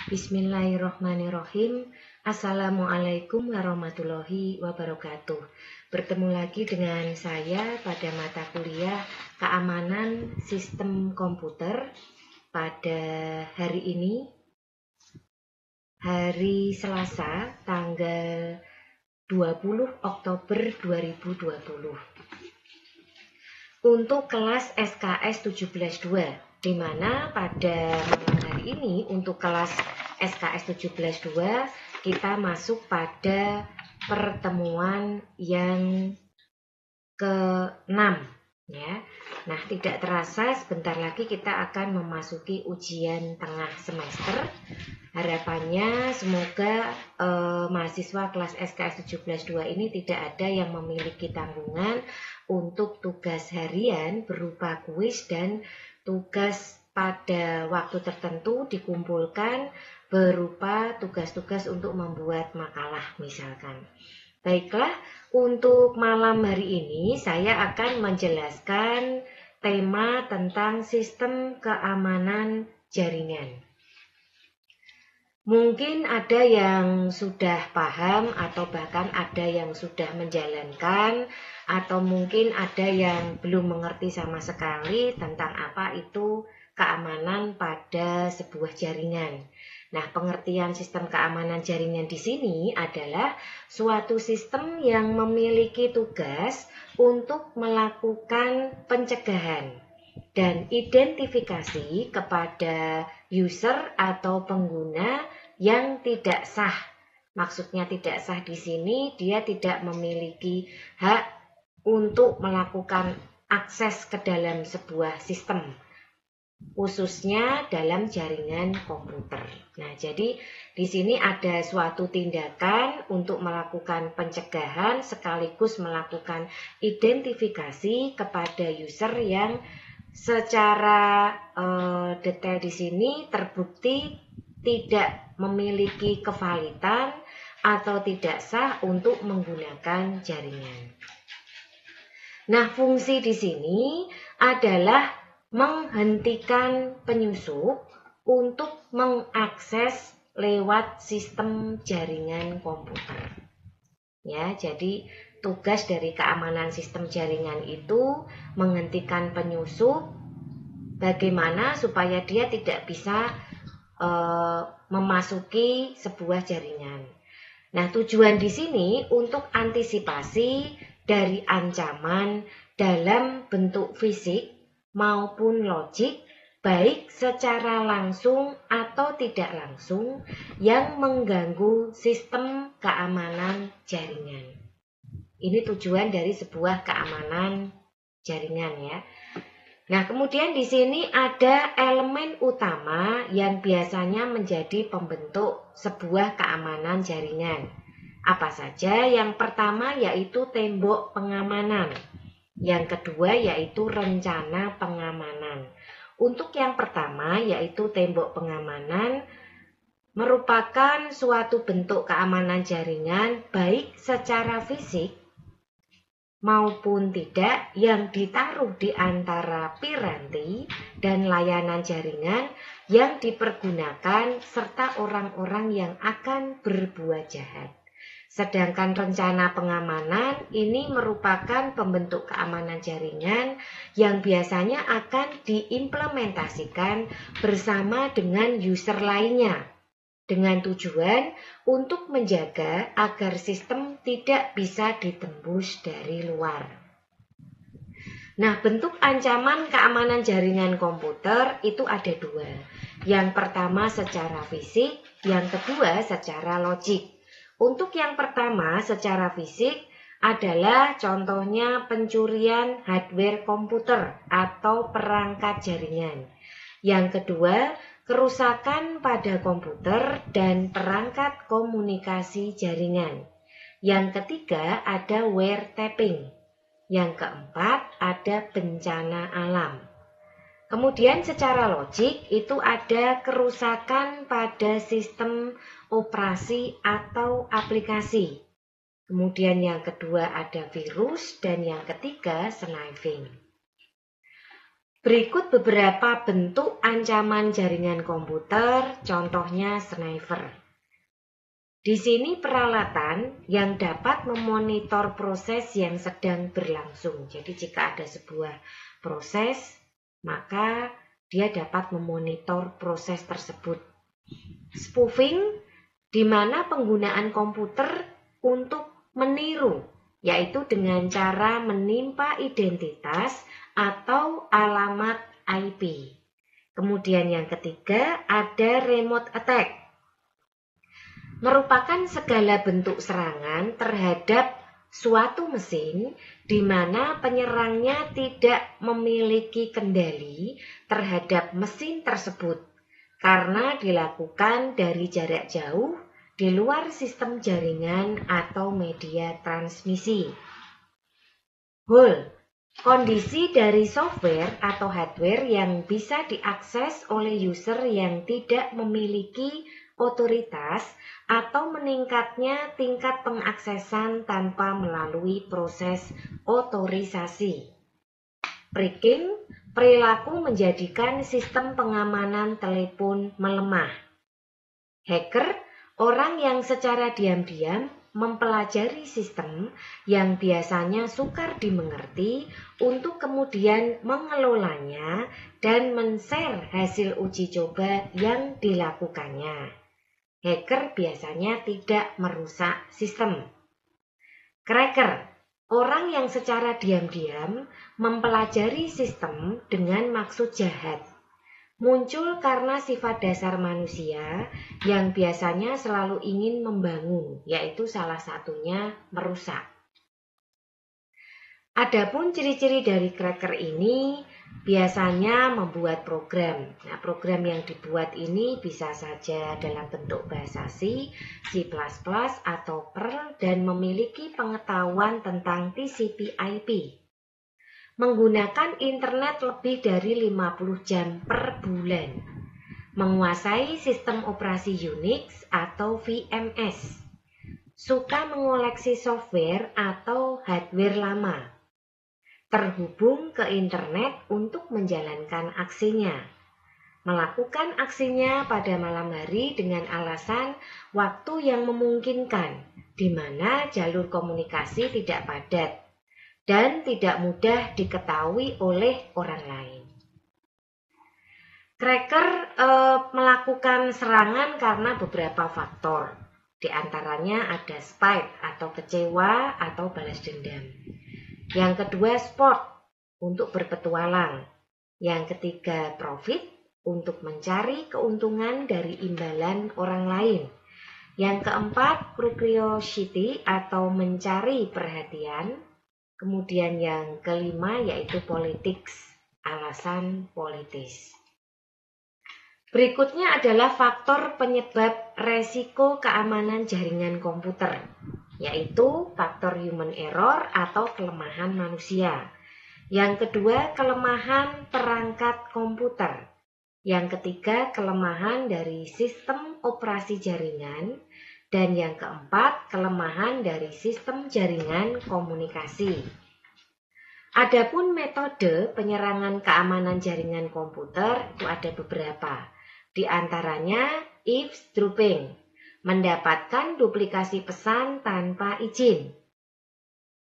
Bismillahirrahmanirrahim. Assalamualaikum warahmatullahi wabarakatuh. Bertemu lagi dengan saya pada mata kuliah Keamanan Sistem Komputer pada hari ini, hari Selasa, tanggal 20 Oktober 2020. Untuk kelas SKS 17.2, di mana pada malam hari ini untuk kelas SKS 17.2 kita masuk pada pertemuan yang ke-6 ya. Nah, tidak terasa sebentar lagi kita akan memasuki ujian tengah semester. Harapannya semoga mahasiswa kelas SKS 17.2 ini tidak ada yang memiliki tanggungan untuk tugas harian berupa kuis dan tugas pada waktu tertentu dikumpulkan berupa tugas-tugas untuk membuat makalah misalkan. Baiklah, untuk malam hari ini saya akan menjelaskan tema tentang sistem keamanan jaringan. Mungkin ada yang sudah paham atau bahkan ada yang sudah menjalankan, atau mungkin ada yang belum mengerti sama sekali tentang apa itu keamanan pada sebuah jaringan. Nah, pengertian sistem keamanan jaringan di sini adalah suatu sistem yang memiliki tugas untuk melakukan pencegahan dan identifikasi kepada user atau pengguna yang tidak sah. Maksudnya tidak sah di sini, dia tidak memiliki hak untuk melakukan akses ke dalam sebuah sistem, khususnya dalam jaringan komputer. Nah, jadi di sini ada suatu tindakan untuk melakukan pencegahan sekaligus melakukan identifikasi kepada user yang secara detail di sini terbukti tidak memiliki kevalidan atau tidak sah untuk menggunakan jaringan. Nah, fungsi di sini adalah menghentikan penyusup untuk mengakses lewat sistem jaringan komputer. Ya, jadi tugas dari keamanan sistem jaringan itu menghentikan penyusup, bagaimana supaya dia tidak bisa memasuki sebuah jaringan. Nah, tujuan di sini untuk antisipasi dari ancaman dalam bentuk fisik maupun logik, baik secara langsung atau tidak langsung, yang mengganggu sistem keamanan jaringan. Ini tujuan dari sebuah keamanan jaringan ya. Nah, kemudian di sini ada elemen utama yang biasanya menjadi pembentuk sebuah keamanan jaringan. Apa saja? Yang pertama yaitu tembok pengamanan. Yang kedua yaitu rencana pengamanan. Untuk yang pertama yaitu tembok pengamanan merupakan suatu bentuk keamanan jaringan baik secara fisik maupun tidak yang ditaruh di antara piranti dan layanan jaringan yang dipergunakan serta orang-orang yang akan berbuat jahat. Sedangkan rencana pengamanan ini merupakan pembentuk keamanan jaringan yang biasanya akan diimplementasikan bersama dengan user lainnya, dengan tujuan untuk menjaga agar sistem tidak bisa ditembus dari luar. Nah, bentuk ancaman keamanan jaringan komputer itu ada dua. Yang pertama secara fisik, yang kedua secara logik. Untuk yang pertama secara fisik adalah contohnya pencurian hardware komputer atau perangkat jaringan. Yang kedua, kerusakan pada komputer dan perangkat komunikasi jaringan. Yang ketiga ada wiretapping. Yang keempat ada bencana alam. Kemudian secara logik itu ada kerusakan pada sistem operasi atau aplikasi. Kemudian yang kedua ada virus dan yang ketiga sniping. Berikut beberapa bentuk ancaman jaringan komputer, contohnya sniper. Di sini peralatan yang dapat memonitor proses yang sedang berlangsung. Jadi jika ada sebuah proses, maka dia dapat memonitor proses tersebut. Spoofing, di mana penggunaan komputer untuk meniru, yaitu dengan cara menimpa identitas atau alamat IP. Kemudian yang ketiga ada remote attack, merupakan segala bentuk serangan terhadap suatu mesin di mana penyerangnya tidak memiliki kendali terhadap mesin tersebut karena dilakukan dari jarak jauh di luar sistem jaringan atau media transmisi. Hole, kondisi dari software atau hardware yang bisa diakses oleh user yang tidak memiliki otoritas atau meningkatnya tingkat pengaksesan tanpa melalui proses otorisasi. Breaking, perilaku menjadikan sistem pengamanan telepon melemah. Hacker, orang yang secara diam-diam mempelajari sistem yang biasanya sukar dimengerti untuk kemudian mengelolanya dan men-share hasil uji coba yang dilakukannya. Hacker biasanya tidak merusak sistem. Cracker, orang yang secara diam-diam mempelajari sistem dengan maksud jahat. Muncul karena sifat dasar manusia yang biasanya selalu ingin membangun, yaitu salah satunya merusak. Adapun ciri-ciri dari cracker ini biasanya membuat program. Nah, program yang dibuat ini bisa saja dalam bentuk bahasa C, C++, atau Perl dan memiliki pengetahuan tentang TCP/IP. Menggunakan internet lebih dari 50 jam per bulan. Menguasai sistem operasi Unix atau VMS. Suka mengoleksi software atau hardware lama. Terhubung ke internet untuk menjalankan aksinya. Melakukan aksinya pada malam hari dengan alasan waktu yang memungkinkan, di mana jalur komunikasi tidak padat dan tidak mudah diketahui oleh orang lain. Cracker melakukan serangan karena beberapa faktor. Di antaranya ada spite atau kecewa atau balas dendam. Yang kedua sport, untuk berpetualang. Yang ketiga profit, untuk mencari keuntungan dari imbalan orang lain. Yang keempat curiosity atau mencari perhatian. Kemudian yang kelima yaitu politics, alasan politis. Berikutnya adalah faktor penyebab resiko keamanan jaringan komputer, yaitu faktor human error atau kelemahan manusia. Yang kedua, kelemahan perangkat komputer. Yang ketiga, kelemahan dari sistem operasi jaringan. Dan yang keempat, kelemahan dari sistem jaringan komunikasi. Adapun metode penyerangan keamanan jaringan komputer itu ada beberapa. Di antaranya eavesdropping, mendapatkan duplikasi pesan tanpa izin.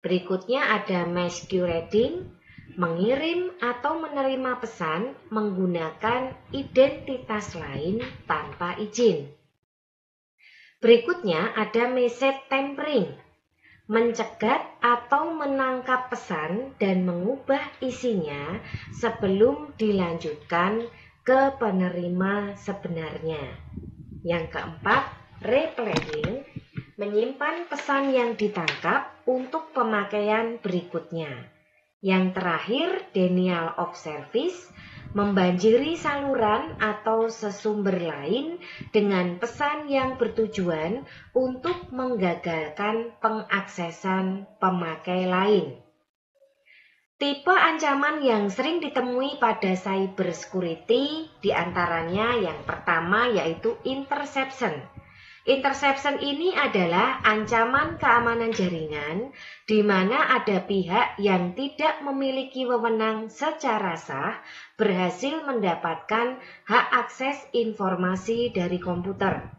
Berikutnya ada masquerading, mengirim atau menerima pesan menggunakan identitas lain tanpa izin. Berikutnya ada message tampering, mencegat atau menangkap pesan dan mengubah isinya sebelum dilanjutkan ke penerima sebenarnya. Yang keempat, replaying, menyimpan pesan yang ditangkap untuk pemakaian berikutnya. Yang terakhir, denial of service, membanjiri saluran atau sesumber lain dengan pesan yang bertujuan untuk menggagalkan pengaksesan pemakai lain. Tipe ancaman yang sering ditemui pada cyber security diantaranya yang pertama yaitu interception, Interception ini adalah ancaman keamanan jaringan di mana ada pihak yang tidak memiliki wewenang secara sah berhasil mendapatkan hak akses informasi dari komputer.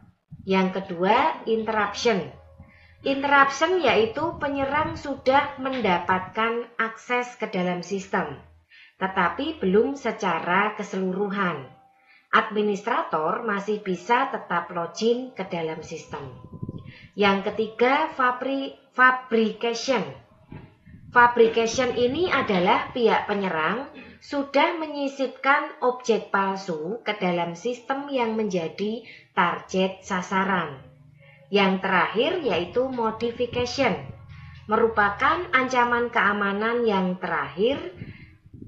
Yang kedua, interruption. Interruption yaitu penyerang sudah mendapatkan akses ke dalam sistem, tetapi belum secara keseluruhan. Administrator masih bisa tetap login ke dalam sistem. Yang ketiga, fabrication. Fabrication ini adalah pihak penyerang sudah menyisipkan objek palsu ke dalam sistem yang menjadi target sasaran. Yang terakhir yaitu modification, merupakan ancaman keamanan yang terakhir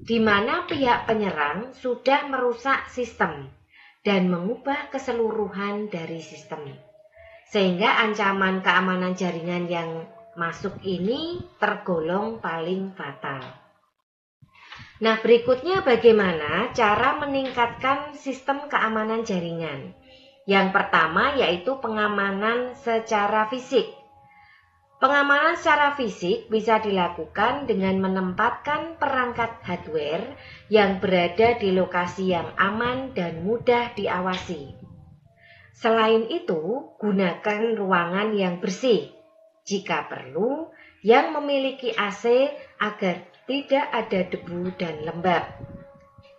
di mana pihak penyerang sudah merusak sistem dan mengubah keseluruhan dari sistem. Sehingga ancaman keamanan jaringan yang masuk ini tergolong paling fatal. Nah, berikutnya bagaimana cara meningkatkan sistem keamanan jaringan? Yang pertama yaitu pengamanan secara fisik. Pengamanan secara fisik bisa dilakukan dengan menempatkan perangkat hardware yang berada di lokasi yang aman dan mudah diawasi. Selain itu, gunakan ruangan yang bersih, jika perlu, yang memiliki AC agar tidak ada debu dan lembab.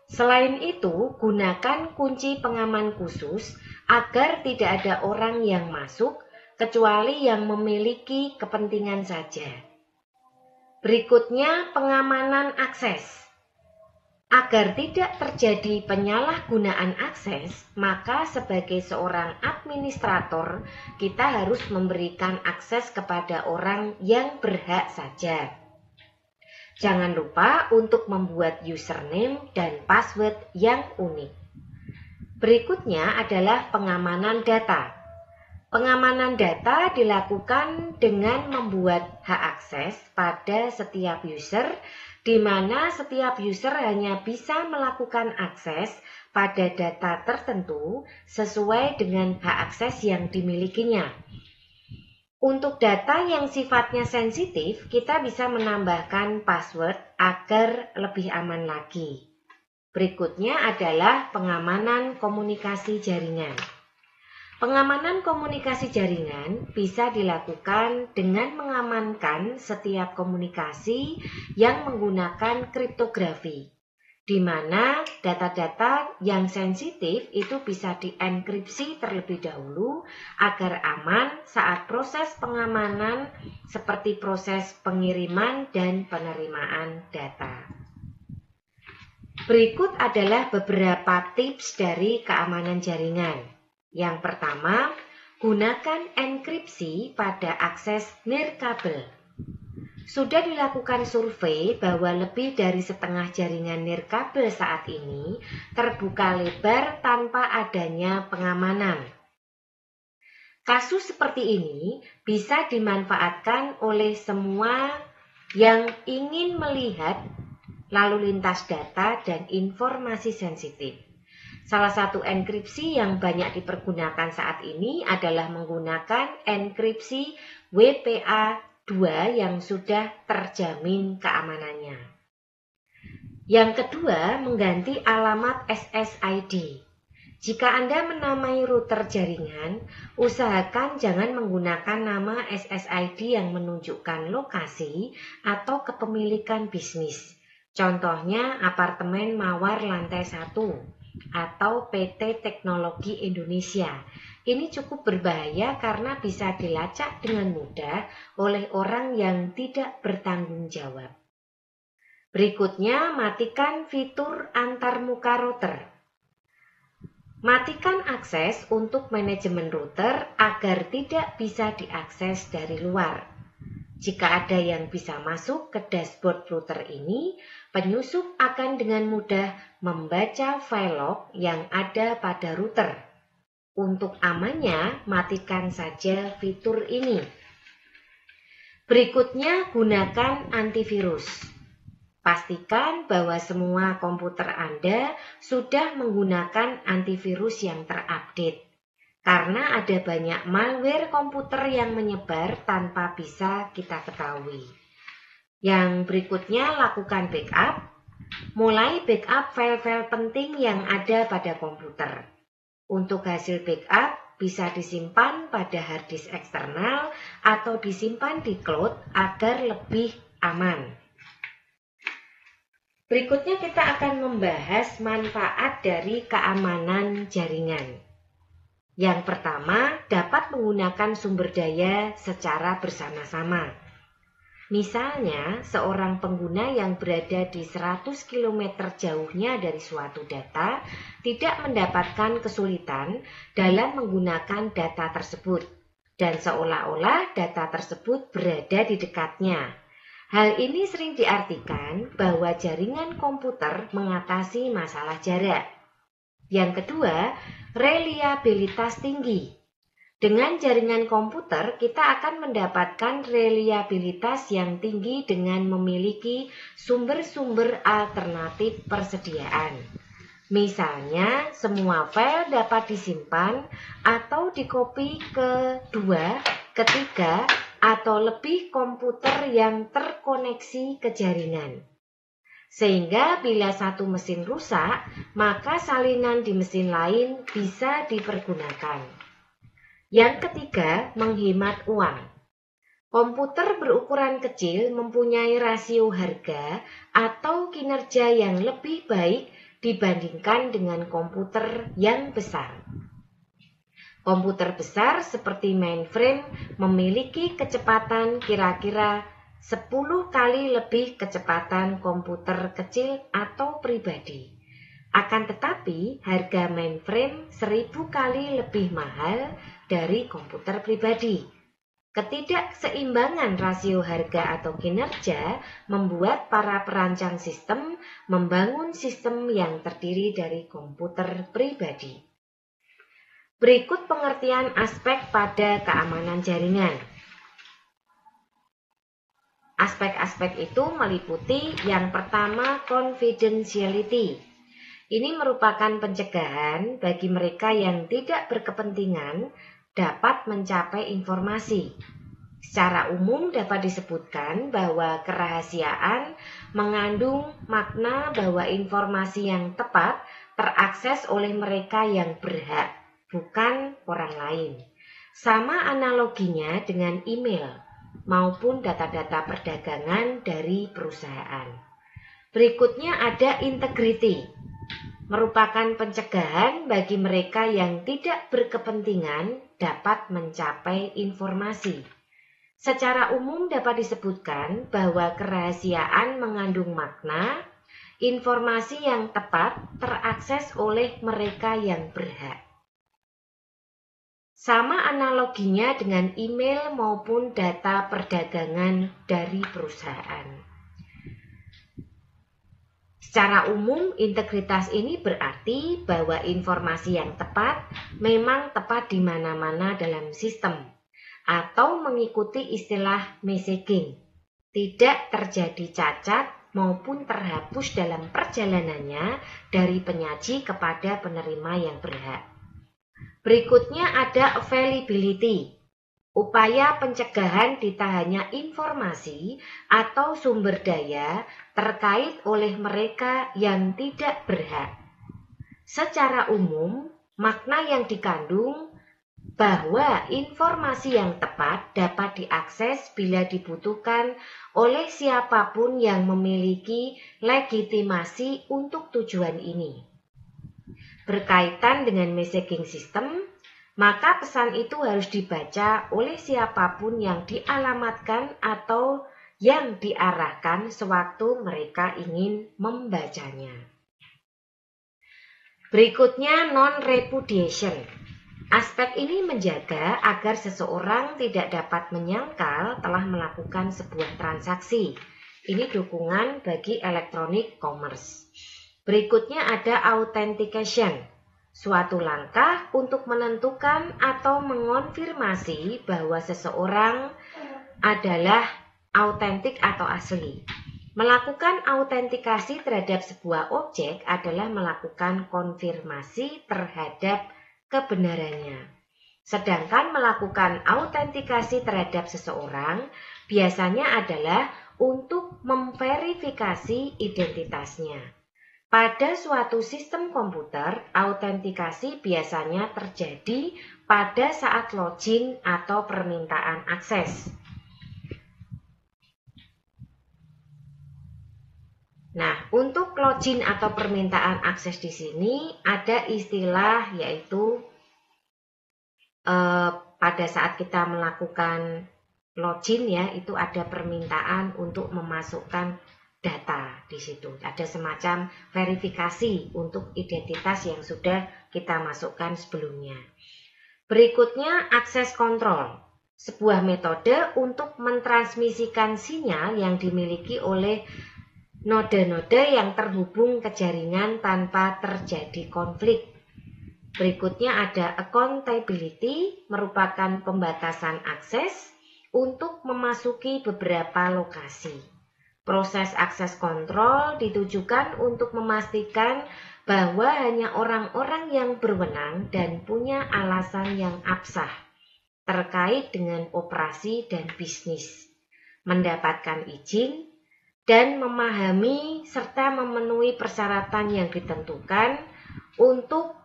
Selain itu, gunakan kunci pengaman khusus agar tidak ada orang yang masuk kecuali yang memiliki kepentingan saja. Berikutnya, pengamanan akses. Agar tidak terjadi penyalahgunaan akses, maka sebagai seorang administrator, kita harus memberikan akses kepada orang yang berhak saja. Jangan lupa untuk membuat username dan password yang unik. Berikutnya adalah pengamanan data. Pengamanan data dilakukan dengan membuat hak akses pada setiap user, di mana setiap user hanya bisa melakukan akses pada data tertentu sesuai dengan hak akses yang dimilikinya. Untuk data yang sifatnya sensitif, kita bisa menambahkan password agar lebih aman lagi. Berikutnya adalah pengamanan komunikasi jaringan. Pengamanan komunikasi jaringan bisa dilakukan dengan mengamankan setiap komunikasi yang menggunakan kriptografi, di mana data-data yang sensitif itu bisa dienkripsi terlebih dahulu agar aman saat proses pengamanan seperti proses pengiriman dan penerimaan data. Berikut adalah beberapa tips dari keamanan jaringan. Yang pertama, gunakan enkripsi pada akses nirkabel. Sudah dilakukan survei bahwa lebih dari setengah jaringan nirkabel saat ini terbuka lebar tanpa adanya pengamanan. Kasus seperti ini bisa dimanfaatkan oleh semua yang ingin melihat lalu lintas data dan informasi sensitif. Salah satu enkripsi yang banyak dipergunakan saat ini adalah menggunakan enkripsi WPA2 yang sudah terjamin keamanannya. Yang kedua, mengganti alamat SSID. Jika Anda menamai router jaringan, usahakan jangan menggunakan nama SSID yang menunjukkan lokasi atau kepemilikan bisnis. Contohnya apartemen Mawar lantai 1. Atau PT Teknologi Indonesia. Ini cukup berbahaya karena bisa dilacak dengan mudah oleh orang yang tidak bertanggung jawab. Berikutnya, matikan fitur antarmuka router. Matikan akses untuk manajemen router agar tidak bisa diakses dari luar. Jika ada yang bisa masuk ke dashboard router ini, penyusup akan dengan mudah membaca file log yang ada pada router. Untuk amannya, matikan saja fitur ini. Berikutnya, gunakan antivirus. Pastikan bahwa semua komputer Anda sudah menggunakan antivirus yang terupdate. karena ada banyak malware komputer yang menyebar tanpa bisa kita ketahui. Yang berikutnya, lakukan backup. Mulai backup file-file penting yang ada pada komputer. Untuk hasil backup bisa disimpan pada hard disk eksternal atau disimpan di cloud agar lebih aman. Berikutnya kita akan membahas manfaat dari keamanan jaringan. Yang pertama, dapat menggunakan sumber daya secara bersama-sama. Misalnya, seorang pengguna yang berada di 100 km jauhnya dari suatu data tidak mendapatkan kesulitan dalam menggunakan data tersebut, dan seolah-olah data tersebut berada di dekatnya. Hal ini sering diartikan bahwa jaringan komputer mengatasi masalah jarak. Yang kedua, reliabilitas tinggi. Dengan jaringan komputer, kita akan mendapatkan reliabilitas yang tinggi dengan memiliki sumber-sumber alternatif persediaan. Misalnya, semua file dapat disimpan atau dikopi ke 2, ketiga, atau lebih komputer yang terkoneksi ke jaringan. Sehingga bila satu mesin rusak, maka salinan di mesin lain bisa dipergunakan. Yang ketiga, menghemat uang. Komputer berukuran kecil mempunyai rasio harga atau kinerja yang lebih baik dibandingkan dengan komputer yang besar. Komputer besar seperti mainframe memiliki kecepatan kira-kira 10 kali lebih kecepatan komputer kecil atau pribadi. Akan tetapi, harga mainframe 1000 kali lebih mahal dari komputer pribadi. Ketidakseimbangan rasio harga atau kinerja membuat para perancang sistem membangun sistem yang terdiri dari komputer pribadi. Berikut pengertian aspek pada keamanan jaringan. Aspek-aspek itu meliputi yang pertama, confidentiality. Ini merupakan pencegahan bagi mereka yang tidak berkepentingan dapat mencapai informasi. Secara umum dapat disebutkan bahwa kerahasiaan mengandung makna bahwa informasi yang tepat terakses oleh mereka yang berhak, bukan orang lain. Sama analoginya dengan email maupun data-data perdagangan dari perusahaan. Berikutnya ada integrity, merupakan pencegahan bagi mereka yang tidak berkepentingan dapat mencapai informasi. Secara umum dapat disebutkan bahwa kerahasiaan mengandung makna, informasi yang tepat terakses oleh mereka yang berhak. Sama analoginya dengan email maupun data perdagangan dari perusahaan. Secara umum, integritas ini berarti bahwa informasi yang tepat memang tepat di mana-mana dalam sistem, atau mengikuti istilah messaging, tidak terjadi cacat maupun terhapus dalam perjalanannya dari penyaji kepada penerima yang berhak. Berikutnya ada availability, upaya pencegahan ditahannya informasi atau sumber daya terkait oleh mereka yang tidak berhak. Secara umum, makna yang dikandung bahwa informasi yang tepat dapat diakses bila dibutuhkan oleh siapapun yang memiliki legitimasi untuk tujuan ini. Berkaitan dengan messaging system, maka pesan itu harus dibaca oleh siapapun yang dialamatkan atau yang diarahkan sewaktu mereka ingin membacanya. Berikutnya non-repudiation. Aspek ini menjaga agar seseorang tidak dapat menyangkal telah melakukan sebuah transaksi. Ini dukungan bagi electronic commerce. Berikutnya ada authentication, suatu langkah untuk menentukan atau mengonfirmasi bahwa seseorang adalah autentik atau asli. Melakukan autentikasi terhadap sebuah objek adalah melakukan konfirmasi terhadap kebenarannya. Sedangkan melakukan autentikasi terhadap seseorang biasanya adalah untuk memverifikasi identitasnya. Pada suatu sistem komputer, autentikasi biasanya terjadi pada saat login atau permintaan akses. Nah, untuk login atau permintaan akses di sini ada istilah yaitu pada saat kita melakukan login ya, itu ada permintaan untuk memasukkan data di situ. Ada semacam verifikasi untuk identitas yang sudah kita masukkan sebelumnya. Berikutnya akses kontrol, sebuah metode untuk mentransmisikan sinyal yang dimiliki oleh node-node yang terhubung ke jaringan tanpa terjadi konflik. Berikutnya ada accountability, merupakan pembatasan akses untuk memasuki beberapa lokasi. Proses akses kontrol ditujukan untuk memastikan bahwa hanya orang-orang yang berwenang dan punya alasan yang absah terkait dengan operasi dan bisnis, mendapatkan izin, dan memahami serta memenuhi persyaratan yang ditentukan untuk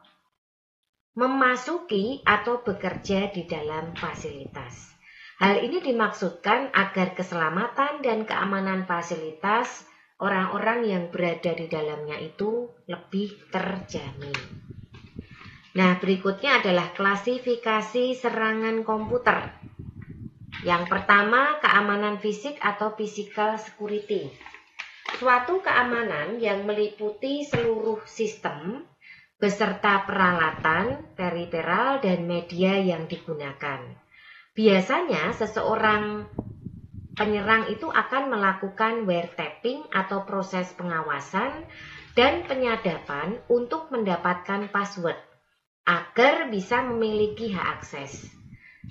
memasuki atau bekerja di dalam fasilitas. Hal ini dimaksudkan agar keselamatan dan keamanan fasilitas orang-orang yang berada di dalamnya itu lebih terjamin. Nah, berikutnya adalah klasifikasi serangan komputer. Yang pertama, keamanan fisik atau physical security. Suatu keamanan yang meliputi seluruh sistem beserta peralatan, periferal, dan media yang digunakan. Biasanya seseorang penyerang itu akan melakukan wiretapping atau proses pengawasan dan penyadapan untuk mendapatkan password agar bisa memiliki hak akses.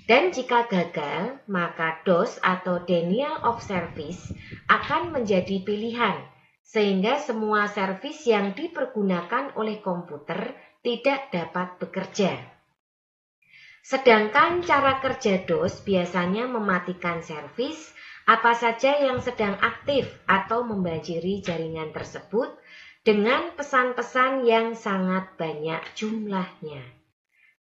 Dan jika gagal, maka DOS atau Denial of Service akan menjadi pilihan, sehingga semua servis yang dipergunakan oleh komputer tidak dapat bekerja. Sedangkan cara kerja DOS biasanya mematikan servis apa saja yang sedang aktif atau membanjiri jaringan tersebut dengan pesan-pesan yang sangat banyak jumlahnya.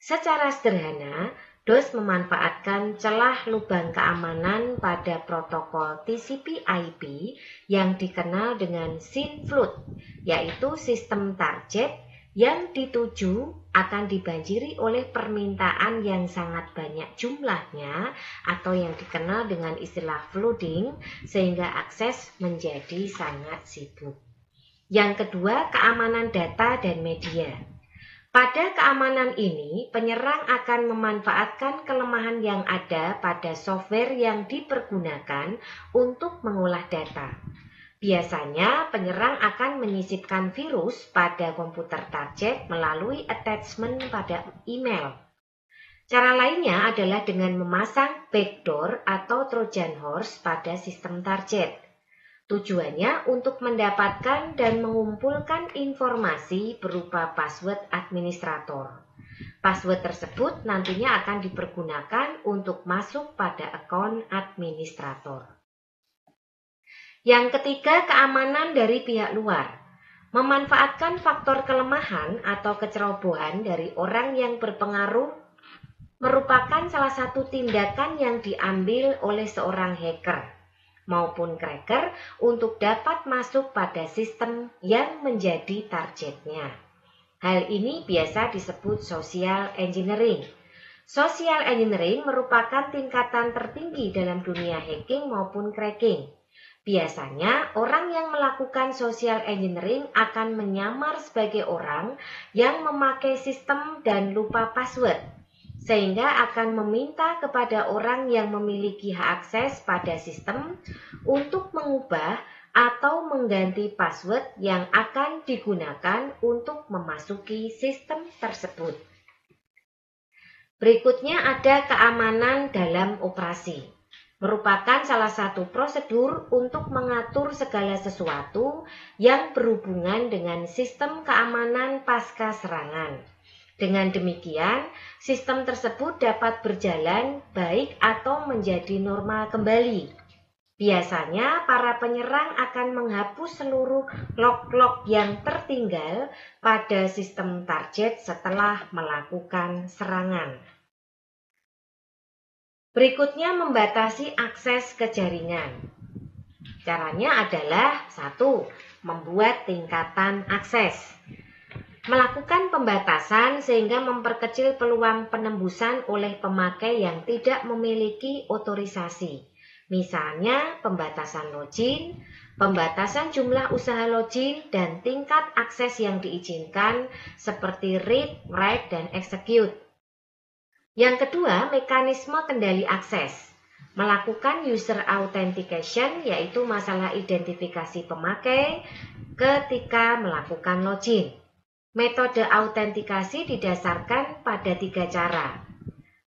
Secara sederhana, DOS memanfaatkan celah lubang keamanan pada protokol TCP/IP yang dikenal dengan SYN flood, yaitu sistem target yang dituju akan dibanjiri oleh permintaan yang sangat banyak jumlahnya atau yang dikenal dengan istilah flooding, sehingga akses menjadi sangat sibuk. Yang kedua, keamanan data dan media. Pada keamanan ini, penyerang akan memanfaatkan kelemahan yang ada pada software yang dipergunakan untuk mengolah data. Biasanya, penyerang akan menyisipkan virus pada komputer target melalui attachment pada email. Cara lainnya adalah dengan memasang backdoor atau Trojan horse pada sistem target. Tujuannya untuk mendapatkan dan mengumpulkan informasi berupa password administrator. Password tersebut nantinya akan dipergunakan untuk masuk pada akun administrator. Yang ketiga, keamanan dari pihak luar. Memanfaatkan faktor kelemahan atau kecerobohan dari orang yang berpengaruh merupakan salah satu tindakan yang diambil oleh seorang hacker maupun cracker untuk dapat masuk pada sistem yang menjadi targetnya. Hal ini biasa disebut social engineering. Social engineering merupakan tingkatan tertinggi dalam dunia hacking maupun cracking. Biasanya, orang yang melakukan social engineering akan menyamar sebagai orang yang memakai sistem dan lupa password, sehingga akan meminta kepada orang yang memiliki hak akses pada sistem untuk mengubah atau mengganti password yang akan digunakan untuk memasuki sistem tersebut. Berikutnya ada keamanan dalam operasi. Merupakan salah satu prosedur untuk mengatur segala sesuatu yang berhubungan dengan sistem keamanan pasca serangan. Dengan demikian, sistem tersebut dapat berjalan baik atau menjadi normal kembali. Biasanya, para penyerang akan menghapus seluruh log-log yang tertinggal pada sistem target setelah melakukan serangan. Berikutnya, membatasi akses ke jaringan. Caranya adalah 1. Membuat tingkatan akses. Melakukan pembatasan sehingga memperkecil peluang penembusan oleh pemakai yang tidak memiliki otorisasi. Misalnya pembatasan login, pembatasan jumlah usaha login, dan tingkat akses yang diizinkan seperti read, write, dan execute. Yang kedua, mekanisme kendali akses. Melakukan user authentication, yaitu masalah identifikasi pemakai ketika melakukan login. Metode autentikasi didasarkan pada 3 cara.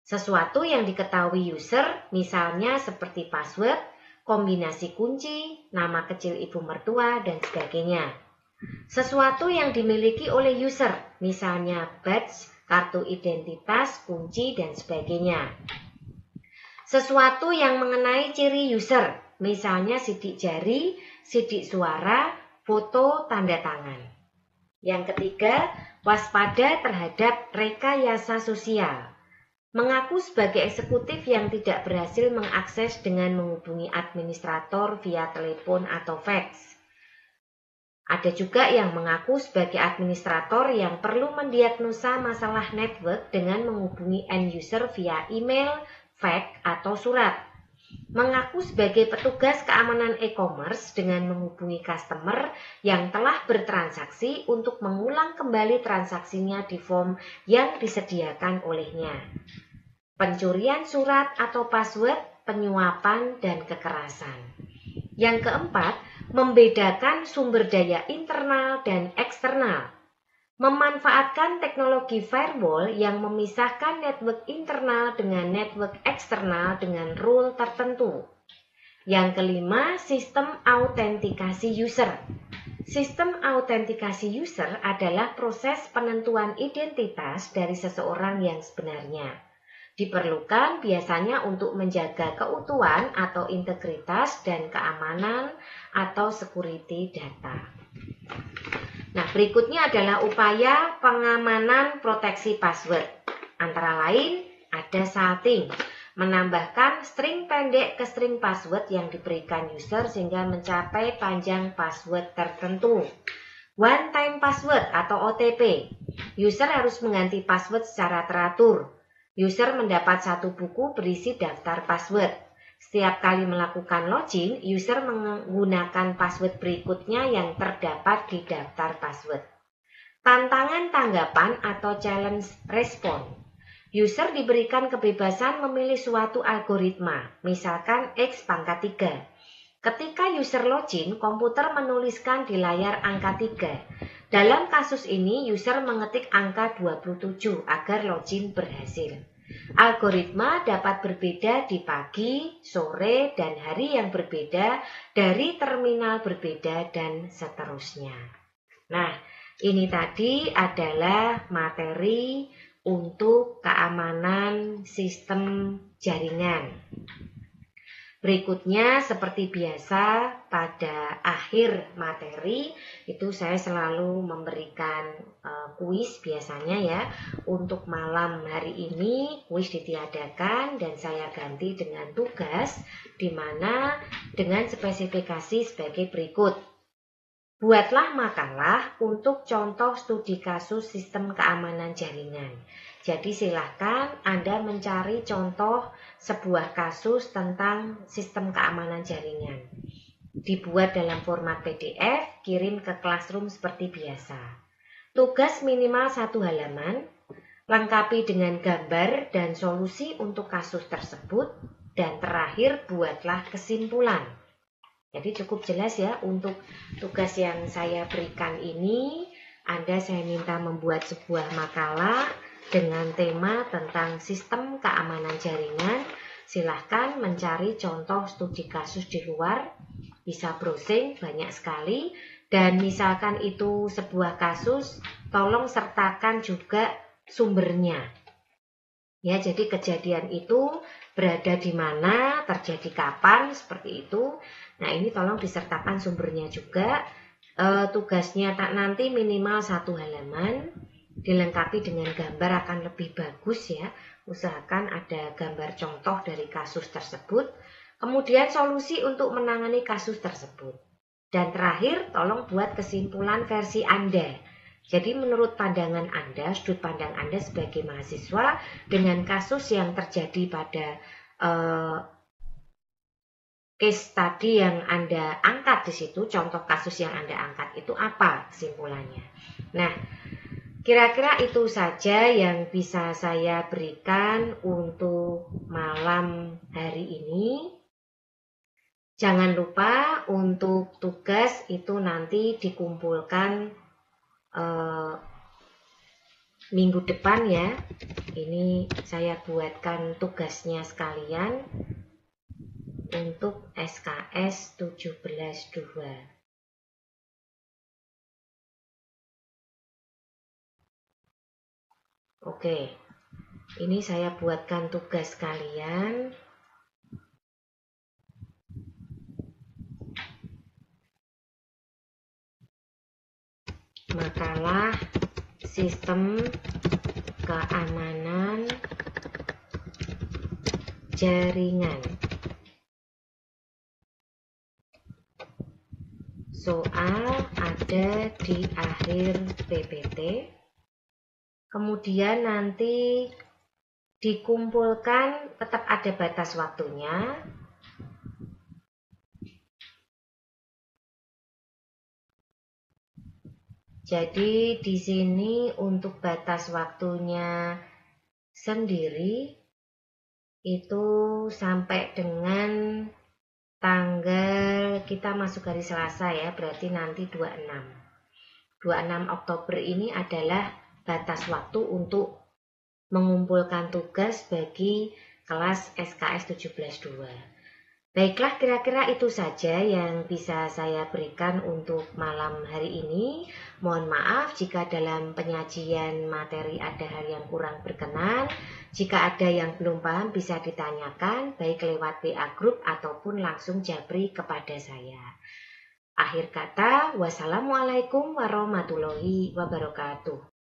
Sesuatu yang diketahui user, misalnya seperti password, kombinasi kunci, nama kecil ibu mertua, dan sebagainya. Sesuatu yang dimiliki oleh user, misalnya badge, kartu identitas, kunci, dan sebagainya. Sesuatu yang mengenai ciri user, misalnya sidik jari, sidik suara, foto, tanda tangan. Yang ketiga, waspada terhadap rekayasa sosial. Mengaku sebagai eksekutif yang tidak berhasil mengakses dengan menghubungi administrator via telepon atau fax. Ada juga yang mengaku sebagai administrator yang perlu mendiagnosa masalah network dengan menghubungi end user via email, fax, atau surat. Mengaku sebagai petugas keamanan e-commerce dengan menghubungi customer yang telah bertransaksi untuk mengulang kembali transaksinya di form yang disediakan olehnya. Pencurian surat atau password, penyuapan, dan kekerasan. Yang keempat, membedakan sumber daya internal dan eksternal. Memanfaatkan teknologi firewall yang memisahkan network internal dengan network eksternal dengan rule tertentu. Yang kelima, sistem autentikasi user. Sistem autentikasi user adalah proses penentuan identitas dari seseorang yang sebenarnya. Diperlukan biasanya untuk menjaga keutuhan atau integritas dan keamanan atau security data. Nah, berikutnya adalah upaya pengamanan proteksi password. Antara lain, ada salting, menambahkan string pendek ke string password yang diberikan user sehingga mencapai panjang password tertentu. One time password atau OTP. User harus mengganti password secara teratur. User mendapat 1 buku berisi daftar password. Setiap kali melakukan login, user menggunakan password berikutnya yang terdapat di daftar password. Tantangan tanggapan atau challenge respon. User diberikan kebebasan memilih suatu algoritma, misalkan X pangkat 3. Ketika user login, komputer menuliskan di layar angka 3. Dalam kasus ini, user mengetik angka 27 agar login berhasil. Algoritma dapat berbeda di pagi, sore, dan hari yang berbeda dari terminal berbeda dan seterusnya. Nah, ini tadi adalah materi untuk keamanan sistem jaringan. Berikutnya, seperti biasa pada akhir materi itu saya selalu memberikan kuis biasanya ya. Untuk malam hari ini kuis ditiadakan dan saya ganti dengan tugas di mana dengan spesifikasi sebagai berikut. Buatlah makalah untuk contoh studi kasus sistem keamanan jaringan. Jadi silahkan Anda mencari contoh sebuah kasus tentang sistem keamanan jaringan. Dibuat dalam format PDF, kirim ke Classroom seperti biasa. Tugas minimal 1 halaman, lengkapi dengan gambar dan solusi untuk kasus tersebut, dan terakhir buatlah kesimpulan. Jadi cukup jelas ya untuk tugas yang saya berikan ini. Saya minta membuat sebuah makalah dengan tema tentang sistem keamanan jaringan. Silahkan mencari contoh studi kasus di luar, bisa browsing banyak sekali. Dan misalkan itu sebuah kasus, tolong sertakan juga sumbernya. Ya, jadi kejadian itu berada di mana, terjadi kapan, seperti itu. Nah, ini tolong disertakan sumbernya juga. Tugasnya nanti minimal 1 halaman, dilengkapi dengan gambar akan lebih bagus ya. Usahakan ada gambar contoh dari kasus tersebut. Kemudian solusi untuk menangani kasus tersebut. Dan terakhir, tolong buat kesimpulan versi Anda. Jadi menurut pandangan Anda, sudut pandang Anda sebagai mahasiswa dengan kasus yang terjadi pada case tadi yang Anda angkat di situ, contoh kasus yang Anda angkat itu apa kesimpulannya? Nah, kira-kira itu saja yang bisa saya berikan untuk malam hari ini. Jangan lupa untuk tugas itu nanti dikumpulkan minggu depan ya. Ini saya buatkan tugasnya sekalian untuk SKS 17.2. Oke, ini saya buatkan tugas kalian. Makalah sistem keamanan jaringan. Soal ada di akhir PPT. Kemudian nanti dikumpulkan, tetap ada batas waktunya. Jadi di sini untuk batas waktunya sendiri itu sampai dengan tanggal, kita masuk hari Selasa ya, berarti nanti 26 Oktober ini adalah batas waktu untuk mengumpulkan tugas bagi kelas SKS 17.2. Baiklah, kira-kira itu saja yang bisa saya berikan untuk malam hari ini. Mohon maaf jika dalam penyajian materi ada hal yang kurang berkenan. Jika ada yang belum paham bisa ditanyakan, baik lewat WA Group ataupun langsung japri kepada saya. Akhir kata, wassalamualaikum warahmatullahi wabarakatuh.